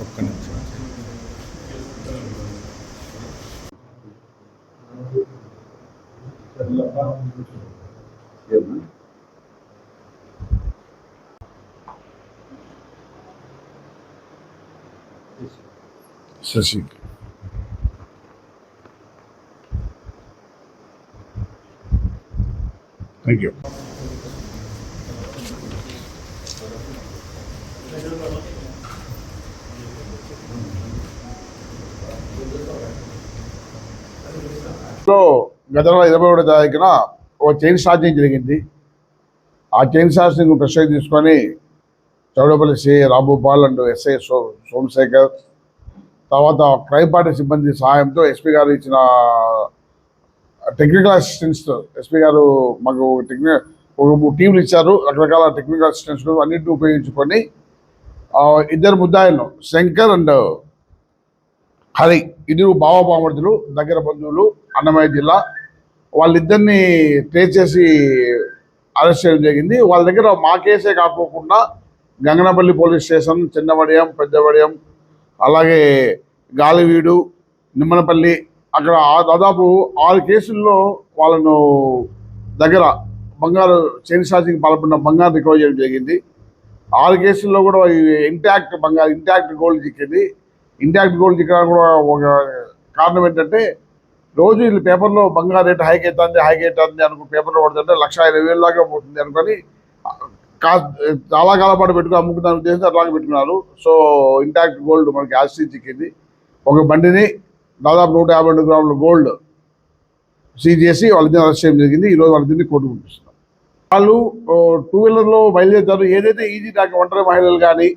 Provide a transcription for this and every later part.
ఒక్క నిమిషం. Shashi thank you. గత 21వ తారీఖున ఒక చైన్ స్టార్టింగ్ జరిగింది. ఆ చైన్ స్టార్టింగ్ ప్రశ్న తీసుకొని Chowdapalli CI Rambhupal and SI Somashekhar, తర్వాత క్రైమ్ పార్టీ సిబ్బంది సహాయంతో ఎస్పీ గారు ఇచ్చిన టెక్నికల్ అసిస్టెంట్స్, ఎస్పీ గారు మాకు ఒక 3 టీంలు ఇచ్చారు. రకరకాల టెక్నికల్ అసిస్టెంట్స్ అన్నింటినీ ఉపయోగించుకొని ఇద్దరు ముద్దాయిలను శంకర్ అండ్ హరి, ఇద్దరు బావబామర్దులు, దగ్గర బంధువులు, అన్నమయ్య జిల్లా, వాళ్ళిద్దరిని ట్రేస్ చేసి అరెస్ట్ చేయడం జరిగింది. వాళ్ళ దగ్గర మా కేసే కాకోకుండా గంగనపల్లి పోలీస్ స్టేషన్, చిన్నవడియం, పెద్దవడియం, అలాగే గాలివీడు, నిమ్మనపల్లి, అక్కడ దాదాపు 6 కేసుల్లో వాళ్ళను దగ్గర బంగారు చైన్ స్నాచింగ్ పాల్పడిన బంగారు రికవర్ చేయడం జరిగింది. 6 కేసుల్లో కూడా ఇంటాక్ట్ బంగారు, ఇంటాక్ట్ గోల్డ్ చిక్కింది. ఇంటాక్ట్ గోల్డ్ చిక్కడానికి కూడా ఒక కారణం ఏంటంటే, రోజు వీళ్ళు పేపర్లో బంగారు రేటు హైక్ అవుతుంది అనుకో, పేపర్లో పడుతుంటే 1,50,000 దాకా పోతుంది అనుకొని చాలా కాలం పాటు పెట్టుకుని అమ్ముకున్న ఉద్దేశంతో అట్లాగే పెట్టుకున్నారు. సో ఇంటాక్ట్ గోల్డ్ మనకి ఆస్తి చిక్కింది. ఒక బండిని దాదాపు 152 గ్రాముల గోల్డ్ సీజ్ చేసి వాళ్ళిద్దరిని అరెస్ట్ చేయడం జరిగింది. ఈరోజు వాళ్ళిద్దరిని కోర్టు పంపిస్తున్నారు. వాళ్ళు 2 వీలర్లో బయలుదేరుతారు. ఏదైతే ఈజీ టాక్ ఒంటరి మహిళలు కానీ,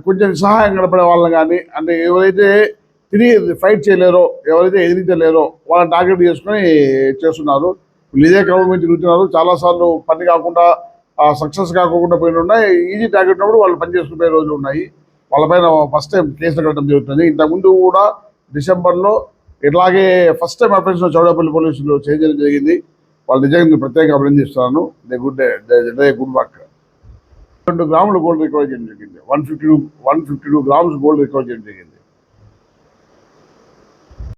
కొంచెం సహాయం గడపడే వాళ్ళని కానీ, అంటే ఎవరైతే తిరిగి ఫైట్ చేయలేరో, ఎవరైతే ఎదిరించలేరో వాళ్ళని టార్గెట్ చేసుకొని చేస్తున్నారు. ఇదే క్రమం మీద తిరుగుతున్నారు. చాలాసార్లు పని కాకుండా సక్సెస్ కాకుండా పోయిన ఉన్నాయి. ఈజీ టార్గెట్ ఉన్నప్పుడు వాళ్ళు పని చేసుకునే రోజులు ఉన్నాయి. వాళ్ళపైన ఫస్ట్ టైం కేసులు కట్టడం జరుగుతుంది. ఇంతకుముందు కూడా డిసెంబర్లో ఇట్లాగే ఫస్ట్ టైం ఆపరేషన్ చౌడపల్లి పోలీసులు చేయడం జరిగింది. వాళ్ళు నిజంగా ప్రత్యేకంగా అభినందిస్తున్నాను. Good work. 2 గ్రాములు గోల్డ్ రికవర్ చేయడం జరిగింది. 152 గ్రామ్స్ గోల్డ్ రికవర్ చేయడం జరిగింది.